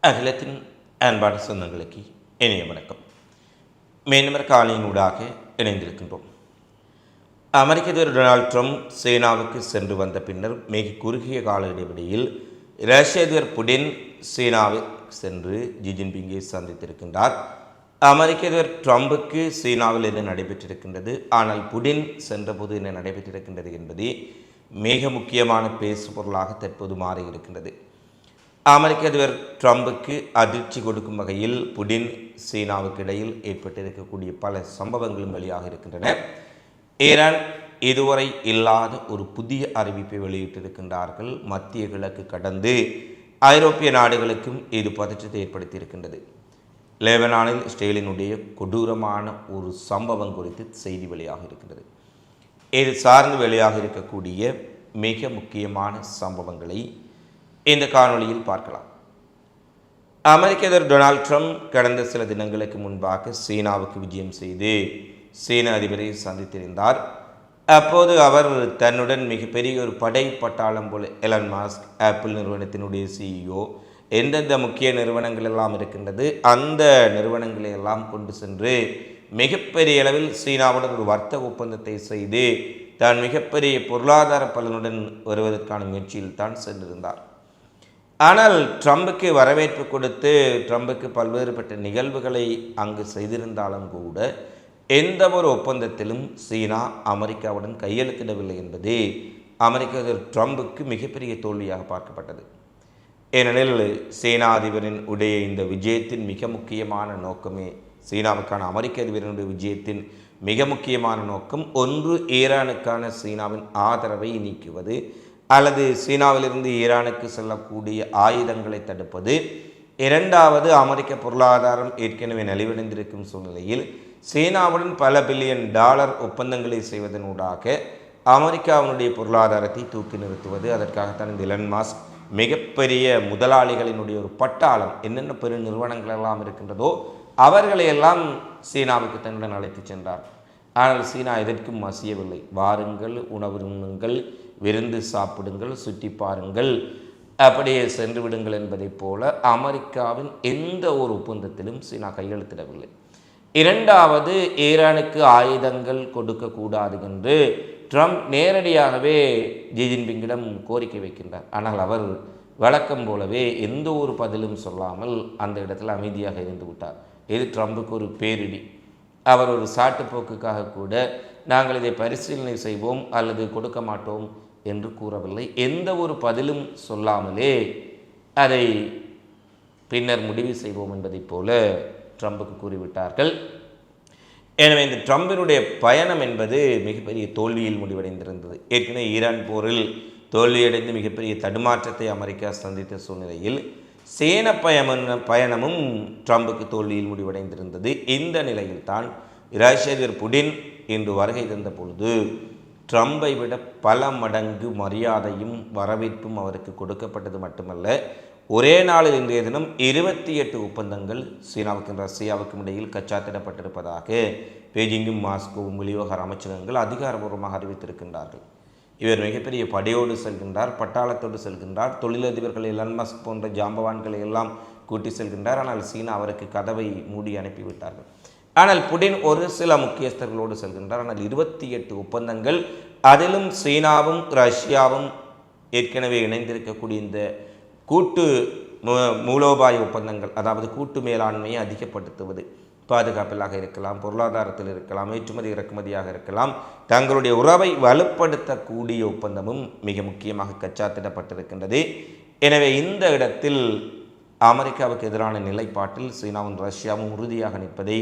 அகிலத்தின் அன்பான சொந்தங்களுக்கு இனிய வணக்கம். மீண்டும் காலையினூடாக இணைந்திருக்கின்றோம். அமெரிக்க அதிபர் டொனால்ட் ட்ரம்ப் சீனாவுக்கு சென்று வந்த பின்னர் மிக குறுகிய கால இடைவெளியில் ரஷ்ய அதிபர் புடின் சீனாவுக்கு சென்று ஜி ஜின்பிங்கை சந்தித்திருக்கின்றார். அமெரிக்க அதிபர் ட்ரம்புக்கு சீனாவில் என்ன நடைபெற்றிருக்கின்றது, ஆனால் புடின் சென்றபோது என்ன நடைபெற்றிருக்கின்றது என்பது மிக முக்கியமான பேசு பொருளாக தற்போது மாறியிருக்கின்றது. அமெரிக்க அதிபர் ட்ரம்புக்கு அதிர்ச்சி கொடுக்கும் வகையில் புடின் சீனாவுக்கு இடையில் ஏற்பட்டிருக்கக்கூடிய பல சம்பவங்களும் வெளியாக இருக்கின்றன. ஈரான் இதுவரை இல்லாத ஒரு புதிய அறிவிப்பை வெளியிட்டிருக்கின்றார்கள். மத்திய கிழக்கு கடந்து ஐரோப்பிய நாடுகளுக்கும் இது பதற்றத்தை ஏற்படுத்தியிருக்கின்றது. லெபனானில் இஸ்ரேலினுடைய கொடூரமான ஒரு சம்பவம் குறித்து செய்தி வெளியாக இருக்கின்றது. இது சார்ந்து வெளியாக இருக்கக்கூடிய மிக முக்கியமான சம்பவங்களை இந்த காணொளியில் பார்க்கலாம். அமெரிக்க அதிபர் டொனால்ட் ட்ரம்ப் கடந்த சில தினங்களுக்கு முன்பாக சீனாவுக்கு விஜயம் செய்து சீன அதிபரை சந்தித்திருந்தார். அப்போது அவர் தன்னுடன் மிகப்பெரிய ஒரு படை பட்டாளம் போல எலன் மாஸ்க், ஆப்பிள் நிறுவனத்தினுடைய சிஇஓ, எந்தெந்த முக்கிய நிறுவனங்கள் எல்லாம் இருக்கின்றது அந்த நிறுவனங்களை எல்லாம் கொண்டு சென்று மிகப்பெரிய அளவில் சீனாவுடன் ஒரு வர்த்தக ஒப்பந்தத்தை செய்து தான் மிகப்பெரிய பொருளாதார பலனுடன் வருவதற்கான முயற்சியில் தான் சென்றிருந்தார். ஆனால் ட்ரம்புக்கு வரவேற்பு கொடுத்து ட்ரம்புக்கு பல்வேறுபட்ட நிகழ்வுகளை அங்கு செய்திருந்தாலும் கூட எந்த ஒரு ஒப்பந்தத்திலும் சீனா அமெரிக்காவுடன் கையெழுத்திடவில்லை என்பது அமெரிக்க அதிபர் ட்ரம்புக்கு மிகப்பெரிய தோல்வியாக பார்க்கப்பட்டது. ஏனெனில் சீனா அதிபரின் உடைய இந்த விஜயத்தின் மிக முக்கியமான நோக்கமே, சீனாவுக்கான அமெரிக்க அதிபரினுடைய விஜயத்தின் மிக முக்கியமான நோக்கம் ஒன்று ஈரானுக்கான சீனாவின் ஆதரவை நீக்குவது, அல்லது சீனாவிலிருந்து ஈரானுக்கு செல்லக்கூடிய ஆயுதங்களை தடுப்பது. இரண்டாவது, அமெரிக்க பொருளாதாரம் ஏற்கனவே நலிவடைந்திருக்கும் சூழ்நிலையில் சீனாவுடன் பல பில்லியன் டாலர் ஒப்பந்தங்களை செய்வதனூடாக அமெரிக்காவினுடைய பொருளாதாரத்தை தூக்கி நிறுத்துவது. அதற்காகத்தான் இந்த எலன் மாஸ்க் மிகப்பெரிய முதலாளிகளினுடைய ஒரு பட்டாளம், என்னென்ன பெரு நிறுவனங்கள் எல்லாம் இருக்கின்றதோ அவர்களையெல்லாம் சீனாவுக்கு தன்னுடன் அழைத்து சென்றார். ஆனால் சீனா எதற்கும் மசியவில்லை. வாருங்கள், உணவு உண்ணுங்கள், விருந்து சாப்பிடுங்கள், சுற்றி பாருங்கள், அப்படியே சென்று விடுங்கள் என்பதைப் போல அமெரிக்காவின் எந்த ஒரு ஒப்பந்தத்திலும் சீனா கையெழுத்திடவில்லை. இரண்டாவது, ஈரானுக்கு ஆயுதங்கள் கொடுக்கக்கூடாது என்று ட்ரம்ப் நேரடியாகவே ஜி ஜின்பிங்கிடம் கோரிக்கை வைக்கின்றார். ஆனால் அவர் வழக்கம் போலவே எந்த ஒரு பதிலும் சொல்லாமல் அந்த இடத்தில் அமைதியாக இருந்து விட்டார். இது ட்ரம்புக்கு ஒரு பேரிடி. அவர் ஒரு சாட்டுப்போக்குக்காக கூட நாங்கள் இதை பரிசீலனை செய்வோம் அல்லது கொடுக்க மாட்டோம் என்று கூறவில்லை. எந்த ஒரு பதிலும் சொல்லாமலே அதை பின்னர் முடிவு செய்வோம் என்பதைப் போல ட்ரம்புக்கு கூறிவிட்டார்கள். எனவே இந்த ட்ரம்பினுடைய பயணம் என்பது மிகப்பெரிய தோல்வியில் முடிவடைந்திருந்தது. ஏற்கனவே ஈரான் போரில் தோல்வியடைந்து மிகப்பெரிய தடுமாற்றத்தை அமெரிக்கா சந்தித்த சூழ்நிலையில் சீன பயணமும் ட்ரம்புக்கு தோல்வியில் முடிவடைந்திருந்தது. இந்த நிலையில்தான் ரஷ்ய அதிபர் புடின் இன்று வருகை தந்த பொழுது ட்ரம்பை விட பல மடங்கு மரியாதையும் வரவேற்பும் அவருக்கு கொடுக்கப்பட்டது மட்டுமல்ல, ஒரே நாளில் இன்றைய தினம் 28 ஒப்பந்தங்கள் சீனாவுக்கும் ரஷ்யாவுக்கும் இடையில் கச்சாத்திடப்பட்டிருப்பதாக பெய்ஜிங்கும் மாஸ்கோவும் வெளிவிவகார அமைச்சகங்கள் அதிகாரபூர்வமாக அறிவித்திருக்கின்றார்கள். இவர் மிகப்பெரிய படையோடு செல்கின்றார், பட்டாளத்தோடு செல்கின்றார், தொழிலதிபர்கள் எலன் மாஸ்க் போன்ற ஜாம்பவான்களை எல்லாம் கூட்டி செல்கின்றார். ஆனால் சீனா அவருக்கு கதவை மூடி அனுப்பிவிட்டார்கள். ஆனால் புடின் ஒரு சில முக்கியஸ்தர்களோடு செல்கின்றார். ஆனால் 28 ஒப்பந்தங்கள், அதிலும் சீனாவும் ரஷ்யாவும் ஏற்கனவே இணைந்திருக்கக்கூடிய இந்த கூட்டு மூலோபாய ஒப்பந்தங்கள், அதாவது கூட்டு மேலாண்மையை அதிகப்படுத்துவது, பாதுகாப்பிலாக இருக்கலாம், பொருளாதாரத்தில் இருக்கலாம், ஏற்றுமதி இறக்குமதியாக இருக்கலாம், தங்களுடைய உறவை வலுப்படுத்தக்கூடிய ஒப்பந்தமும் மிக முக்கியமாக கச்சாத்திடப்பட்டிருக்கின்றது. எனவே இந்த இடத்தில் அமெரிக்காவுக்கு எதிரான நிலைப்பாட்டில் சீனாவும் ரஷ்யாவும் உறுதியாக நிற்பதை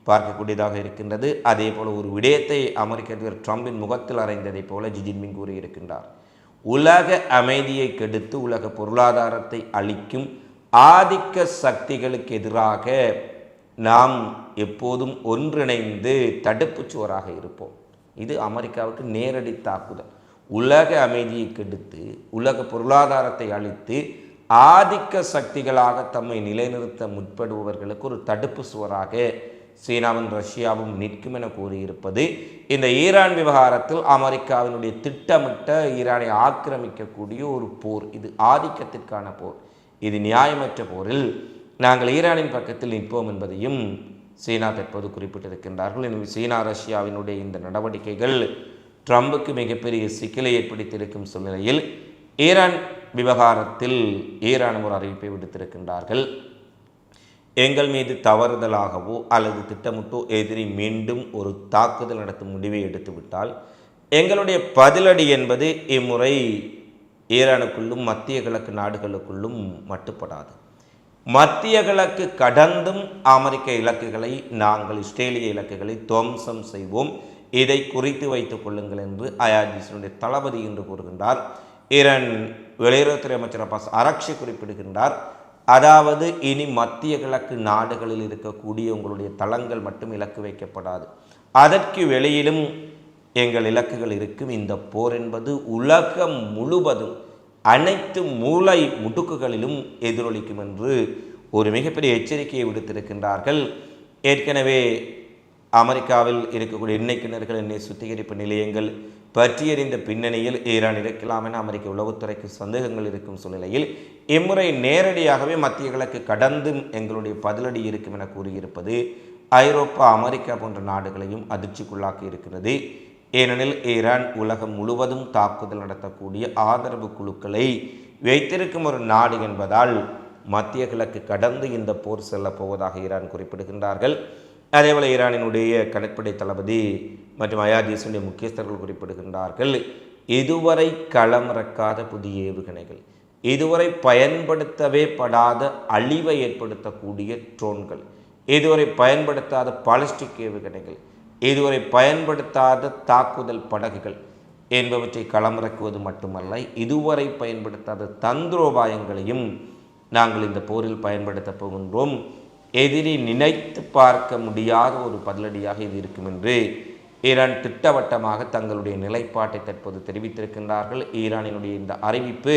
பார்க்கக்கூடியதாக இருக்கின்றது. அதே போல ஒரு விடயத்தை அமெரிக்க அதிபர் ட்ரம்பின் முகத்தில் அறைந்ததைப் போல ஜி ஜின்பிங் கூறியிருக்கின்றார். உலக அமைதியை கெடுத்து உலக பொருளாதாரத்தை அளிக்கும் ஆதிக்க சக்திகளுக்கு எதிராக நாம் எப்போதும் ஒன்றிணைந்து தடுப்பு சுவராக இருப்போம். இது அமெரிக்காவுக்கு நேரடி தாக்குதல். உலக அமைதியை கெடுத்து உலக பொருளாதாரத்தை அளித்து ஆதிக்க சக்திகளாக தம்மை நிலைநிறுத்த முற்படுபவர்களுக்கு ஒரு தடுப்பு சுவராக சீனாவும் ரஷ்யாவும் நிற்கும் என கூறியிருப்பது இந்த ஈரான் விவகாரத்தில் அமெரிக்காவினுடைய திட்டமிட்ட ஈரானை ஆக்கிரமிக்கக்கூடிய ஒரு போர். இது ஆதிக்கத்திற்கான போர். இது நியாயமற்ற போரில் நாங்கள் ஈரானின் பக்கத்தில் நிற்போம் என்பதையும் சீனா தற்போது குறிப்பிட்டிருக்கின்றார்கள். எனவே சீனா ரஷ்யாவினுடைய இந்த நடவடிக்கைகள் ட்ரம்புக்கு மிகப்பெரிய சிக்கலை ஏற்படுத்தியிருக்கும் சூழ்நிலையில் ஈரான் விவகாரத்தில் ஈரான் ஒரு அறிவிப்பை விடுத்திருக்கின்றார்கள். எங்கள் மீது தவறுதலாகவோ அல்லது திட்டமிட்டோ எதிரி மீண்டும் ஒரு தாக்குதல் நடத்தும் முடிவை எடுத்துவிட்டால் எங்களுடைய பதிலடி என்பது இம்முறை ஈரானுக்குள்ளும் மத்திய கிழக்கு நாடுகளுக்குள்ளும் மட்டுப்படாது. மத்திய கிழக்கு கடந்தும் அமெரிக்க இலக்குகளை நாங்கள் இஸ்ரேலிய இலக்குகளை துவம்சம் செய்வோம். இதை குறித்து வைத்துக் கொள்ளுங்கள் என்று ஐஆர்ஜிசியினுடைய தளபதி என்று கூறுகின்றார். ஈரான் வெளியுறவுத்துறை அமைச்சர் அப்பாஸ் அரக்ஷி குறிப்பிடுகின்றார். அதாவது இனி மத்திய கிழக்கு நாடுகளில் இருக்கக்கூடிய உங்களுடைய தளங்கள் மட்டும் இலக்கு வைக்கப்படாது, அதற்கு வெளியிலும் எங்கள் இலக்குகள் இருக்கும். இந்த போர் என்பது உலகம் முழுவதும் அனைத்து மூலை முடுக்குகளிலும் எதிரொலிக்கும் என்று ஒரு மிகப்பெரிய எச்சரிக்கையை விடுத்திருக்கின்றார்கள். ஏற்கனவே அமெரிக்காவில் இருக்கக்கூடிய எண்ணெய் கிணறுகள், எண்ணெய் சுத்திகரிப்பு நிலையங்கள் பற்றியறிந்த பின்னணியில் ஈரான் இருக்கலாம் என அமெரிக்க உளவுத்துறைக்கு சந்தேகங்கள் இருக்கும் சூழ்நிலையில் இம்முறை நேரடியாகவே மத்திய கிழக்கு கடந்தும் எங்களுடைய பதிலடி இருக்கும் என கூறியிருப்பது ஐரோப்பா, அமெரிக்கா போன்ற நாடுகளையும் அதிர்ச்சிக்குள்ளாக்கி இருக்கிறது. ஏனெனில் ஈரான் உலகம் முழுவதும் தாக்குதல் நடத்தக்கூடிய ஆதரவு குழுக்களை வைத்திருக்கும் ஒரு நாடு என்பதால் மத்திய கிழக்கு கடந்து இந்த போர் செல்லப் போவதாக ஈரான் குறிப்பிடுகின்றார்கள். அதேபோல் ஈரானினுடைய கடற்படை தளபதி மற்றும் ஐஆர்ஜிசியுடைய முக்கியஸ்தர்கள் குறிப்பிடுகின்றார்கள். இதுவரை களமிறக்காத புதிய ஏவுகணைகள், இதுவரை பயன்படுத்தவே படாத அழிவை ஏற்படுத்தக்கூடிய ட்ரோன்கள், இதுவரை பயன்படுத்தாத பாலிஸ்டிக் ஏவுகணைகள், இதுவரை பயன்படுத்தாத தாக்குதல் படகுகள் என்பவற்றை களமிறக்குவது மட்டுமல்ல, இதுவரை பயன்படுத்தாத தந்திரோபாயங்களையும் நாங்கள் இந்த போரில் பயன்படுத்தப் போகின்றோம். எதிரி நினைத்து பார்க்க முடியாத ஒரு பதிலடியாக இது இருக்கும் என்று ஈரான் திட்டவட்டமாக தங்களுடைய நிலைப்பாட்டை தற்போது தெரிவித்திருக்கின்றார்கள். ஈரானினுடைய இந்த அறிவிப்பு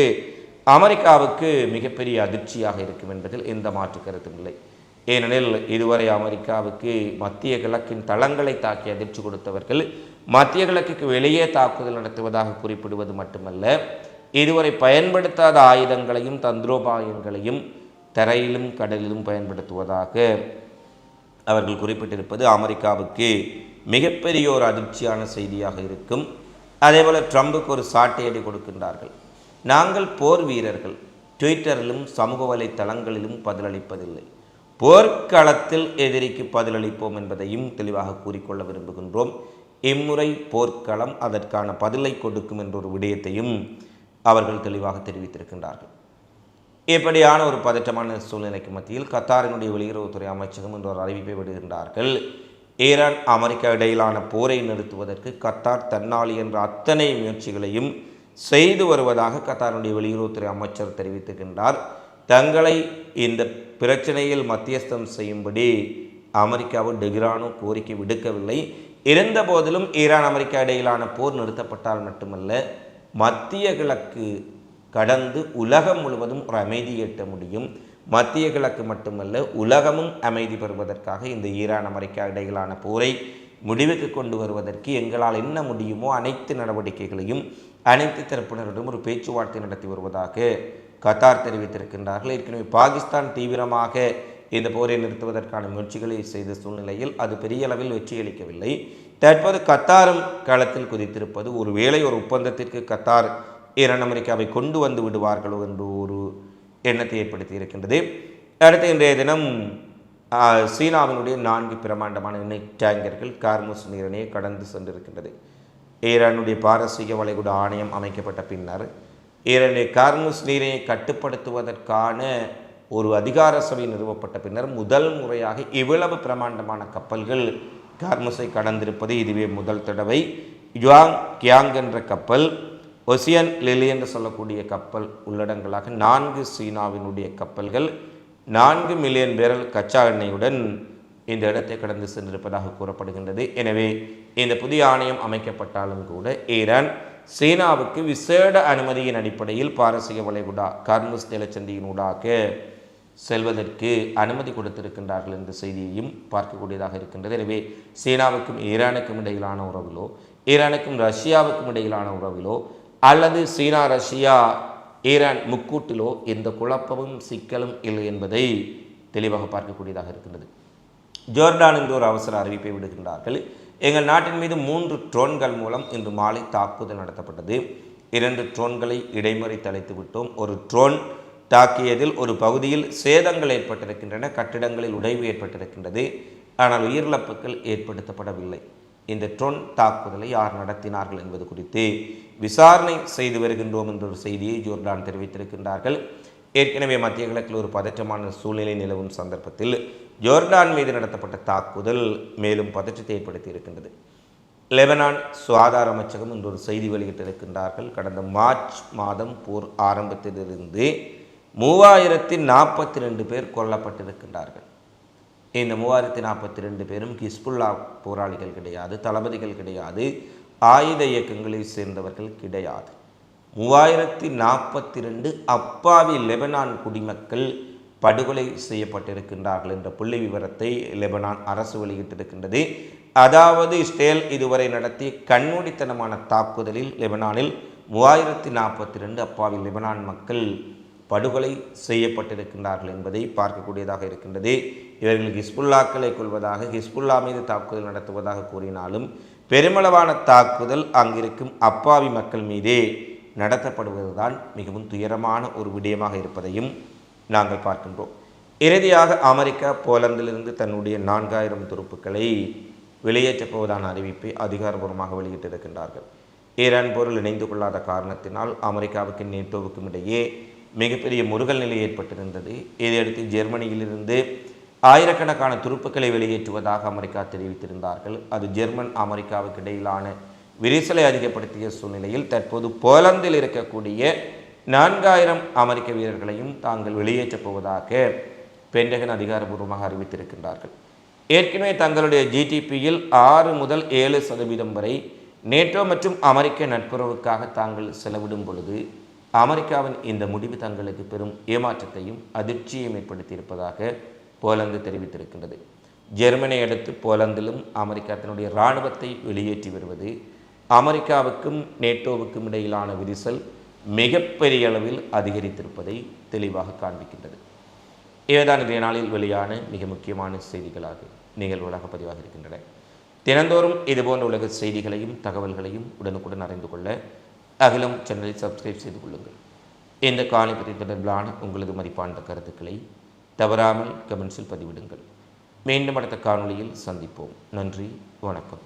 அமெரிக்காவுக்கு மிகப்பெரிய அதிர்ச்சியாக இருக்கும் என்பதில் எந்த மாற்று கருத்தும் இல்லை. ஏனெனில் இதுவரை அமெரிக்காவுக்கு மத்திய கிழக்கின் தளங்களை தாக்கி அதிர்ச்சி கொடுத்தவர்கள் மத்திய கிழக்குக்கு வெளியே தாக்குதல் நடத்துவதாக குறிப்பிடுவது மட்டுமல்ல, இதுவரை பயன்படுத்தாத ஆயுதங்களையும் தந்திரோபாயங்களையும் தரையிலும் கடலிலும் பயன்படுத்துவதாக அவர்கள் குறிப்பிட்டிருப்பது அமெரிக்காவுக்கு மிகப்பெரிய ஒரு அதிர்ச்சியான செய்தியாக இருக்கும். அதேபோல் ட்ரம்புக்கு ஒரு சாட்டையடி கொடுக்கின்றார்கள். நாங்கள் போர் வீரர்கள், ட்விட்டரிலும் சமூக வலைத்தளங்களிலும் பதிலளிப்பதில்லை, போர்க்களத்தில் எதிரிக்கு பதிலளிப்போம் என்பதையும் தெளிவாக கூறிக்கொள்ள விரும்புகின்றோம். இம்முறை போர்க்களம் அதற்கான பதிலை கொடுக்கும் என்ற ஒரு விடயத்தையும் அவர்கள் தெளிவாக தெரிவித்திருக்கின்றார்கள். இப்படியான ஒரு பதற்றமான சூழ்நிலைக்கு மத்தியில் கத்தாரினுடைய வெளியுறவுத்துறை அமைச்சகம் என்ற ஒரு அறிவிப்பை விடுகின்றார்கள். ஈரான் அமெரிக்கா இடையிலான போரை நிறுத்துவதற்கு கத்தார் தன்னாளி என்ற அத்தனை முயற்சிகளையும் செய்து வருவதாக கத்தாரினுடைய வெளியுறவுத்துறை அமைச்சர் தெரிவித்திருக்கின்றார். தங்களை இந்த பிரச்சனையில் மத்தியஸ்தம் செய்யும்படி அமெரிக்காவும் டெஹ்ரானும் கோரிக்கை விடுக்கவில்லை. இருந்த போதிலும் ஈரான் அமெரிக்கா இடையிலான போர் நிறுத்தப்பட்டால் மட்டுமல்ல, மத்திய கிழக்கு கடந்து உலகம் முழுவதும் ஒரு அமைதி எட்ட முடியும். மத்திய கிழக்கு மட்டுமல்ல, உலகமும் அமைதி பெறுவதற்காக இந்த ஈரான் அமெரிக்கா இடையிலான போரை முடிவுக்கு கொண்டு வருவதற்கு எங்களால் என்ன முடியுமோ அனைத்து நடவடிக்கைகளையும் அனைத்து தரப்பினரிடம் ஒரு பேச்சுவார்த்தை நடத்தி வருவதாக கத்தார் தெரிவித்திருக்கின்றார்கள். ஏற்கனவே பாகிஸ்தான் தீவிரமாக இந்த போரை நிறுத்துவதற்கான முயற்சிகளை செய்த சூழ்நிலையில் அது பெரிய அளவில் வெற்றியளிக்கவில்லை. தற்போது கத்தாரும் களத்தில் குதித்திருப்பது ஒருவேளை ஒரு ஒப்பந்தத்திற்கு கத்தார் ஈரான் அமெரிக்காவை கொண்டு வந்து விடுவார்களோ என்று ஒரு எண்ணத்தை ஏற்படுத்தி இருக்கின்றது. அடுத்த இன்றைய தினம் சீனாவினுடைய 4 பிரமாண்டமான எண்ணெய் டேங்கர்கள் கார்முஸ் நீரிணையை கடந்து சென்றிருக்கின்றது. ஈரானுடைய பாரசீக வளைகுடா ஆணையம் அமைக்கப்பட்ட பின்னர் ஈரானுடைய கார்முஸ் நீரிணையை கட்டுப்படுத்துவதற்கான ஒரு அதிகார சபை நிறுவப்பட்ட பின்னர் முதல் முறையாக இவ்வளவு பிரமாண்டமான கப்பல்கள் கார்முஸை கடந்திருப்பது இதுவே முதல் தடவை. யுவாங் கியாங் என்ற கப்பல், ஒசியன் லிலி என்று சொல்லக்கூடிய கப்பல் உள்ளடங்களாக 4 சீனாவினுடைய கப்பல்கள் 4 மில்லியன் பேரல் கச்சா எண்ணெயுடன் இந்த இடத்தை கடந்து சென்றிருப்பதாக கூறப்படுகின்றது. எனவே இந்த புதிய ஆணையம் அமைக்கப்பட்டாலும் கூட ஈரான் சீனாவுக்கு விசேட அனுமதியின் அடிப்படையில் பாரசீக வளைகுடா கார்முஸ் நிலச்சந்தியினூடாக செல்வதற்கு அனுமதி கொடுத்திருக்கின்றார்கள் என்ற செய்தியையும் பார்க்கக்கூடியதாக இருக்கின்றது. எனவே சீனாவுக்கும் ஈரானுக்கும் இடையிலான உறவிலோ, ஈரானுக்கும் ரஷ்யாவுக்கும் இடையிலான உறவிலோ, அல்லது சீனா ரஷ்யா ஈரான் முக்கூட்டிலோ எந்த குழப்பமும் சிக்கலும் இல்லை என்பதை தெளிவாக பார்க்கக்கூடியதாக இருக்கின்றது. ஜோர்டான் என்று ஒரு அவசர அறிவிப்பை விடுகின்றார்கள். எங்கள் நாட்டின் மீது 3 ட்ரோன்கள் மூலம் இன்று மாலை தாக்குதல் நடத்தப்பட்டது. 2 ட்ரோன்களை இடைமுறை தலைத்து விட்டோம். ஒரு ட்ரோன் தாக்கியதில் ஒரு பகுதியில் சேதங்கள் ஏற்பட்டிருக்கின்றன, கட்டிடங்களில் உடைவு ஏற்பட்டிருக்கின்றது. ஆனால் உயிரிழப்புகள் ஏற்படுத்தப்படவில்லை. இந்த ட்ரோன் தாக்குதலை யார் நடத்தினார்கள் என்பது குறித்து விசாரணை செய்து வருகின்றோம் என்ற ஒரு செய்தியை ஜோர்டான் தெரிவித்திருக்கின்றார்கள். ஏற்கனவே மத்திய கிழக்கில் ஒரு பதற்றமான சூழ்நிலை நிலவும் சந்தர்ப்பத்தில் ஜோர்டான் மீது நடத்தப்பட்ட தாக்குதல் மேலும் பதற்றத்தை ஏற்படுத்தி இருக்கின்றது. லெபனான் சுகாதார அமைச்சகம் இன்று ஒரு செய்தி வெளியிட்டிருக்கின்றார்கள். கடந்த மார்ச் மாதம் போர் ஆரம்பத்திலிருந்து 3042 பேர் கொல்லப்பட்டிருக்கின்றார்கள். இந்த 3042 பேரும் ஹிஸ்புல்லா போராளிகள் கிடையாது, தளபதிகள் கிடையாது, ஆயுத இயக்கங்களை சேர்ந்தவர்கள் கிடையாது. 3042 அப்பாவி லெபனான் குடிமக்கள் படுகொலை செய்யப்பட்டிருக்கின்றார்கள் என்ற புள்ளி விவரத்தை லெபனான் அரசு வெளியிட்டிருக்கின்றது. அதாவது இஸ்ரேல் இதுவரை நடத்திய கண்மூடித்தனமான தாக்குதலில் லெபனானில் 3042 அப்பாவி லெபனான் மக்கள் படுகொலை செய்யப்பட்டிருக்கின்றார்கள் என்பதை பார்க்கக்கூடியதாக இருக்கின்றது. இவர்கள் ஹிஸ்புல்லாக்களை கொள்வதாக, ஹிஸ்புல்லா மீது தாக்குதல் நடத்துவதாக கூறினாலும் பெருமளவான தாக்குதல் அங்கிருக்கும் அப்பாவி மக்கள் மீதே நடத்தப்படுவதுதான் மிகவும் துயரமான ஒரு விடயமாக இருப்பதையும் நாங்கள் பார்க்கின்றோம். இறுதியாக அமெரிக்கா போலந்திலிருந்து தன்னுடைய 4000 துருப்புக்களை வெளியேற்றப் போவதான அறிவிப்பை அதிகாரபூர்வமாக வெளியிட்டிருக்கின்றார்கள். ஈரான் போரில் இணைந்து கொள்ளாத காரணத்தினால் அமெரிக்காவுக்கும் நேட்டோவுக்கும் இடையே மிகப்பெரிய முருகல் நிலை ஏற்பட்டிருந்தது. இதையடுத்து ஜெர்மனியிலிருந்து ஆயிரக்கணக்கான துருப்புக்களை வெளியேற்றுவதாக அமெரிக்கா தெரிவித்திருந்தார்கள். அது ஜெர்மன் அமெரிக்காவுக்கு இடையிலான விரிசலை அதிகப்படுத்திய சூழ்நிலையில் தற்போது போலந்தில் இருக்கக்கூடிய 4000 அமெரிக்க வீரர்களையும் தாங்கள் வெளியேற்றப் போவதாக பென்டகன் அதிகாரபூர்வமாக அறிவித்திருக்கின்றார்கள். ஏற்கனவே தங்களுடைய ஜிடிபியில் 6 முதல் 7% வரை நேட்டோ மற்றும் அமெரிக்க நட்புறவுக்காக தாங்கள் செலவிடும் பொழுது அமெரிக்காவின் இந்த முடிவு தங்களுக்கு பெரும் ஏமாற்றத்தையும் அதிர்ச்சியையும் ஏற்படுத்தியிருப்பதாக போலந்து தெரிவித்திருக்கின்றது. ஜெர்மனியை அடுத்து போலந்திலும் அமெரிக்கா தன்னுடைய இராணுவத்தை வெளியேற்றி வருவது அமெரிக்காவுக்கும் நேட்டோவுக்கும் இடையிலான விரிசல் மிகப்பெரிய அளவில் அதிகரித்திருப்பதை தெளிவாக காண்பிக்கின்றது. இவைதான் இன்றைய நாளில் வெளியான மிக முக்கியமான செய்திகளாக நிகழ்வுகளாக பதிவாக இருக்கின்றன. தினந்தோறும் இதுபோன்ற உலக செய்திகளையும் தகவல்களையும் உடனுக்குடன் அறிந்து கொள்ள அகிலம் சேனலை சப்ஸ்கிரைப் செய்து கொள்ளுங்கள். இந்த காணொளி பற்றி தொடர்பிலான உங்களது மதிப்பான கருத்துக்களை தவறாமல் கமெண்ட்ஸில் பதிவிடுங்கள். மீண்டும் அடுத்த காணொளியில் சந்திப்போம். நன்றி, வணக்கம்.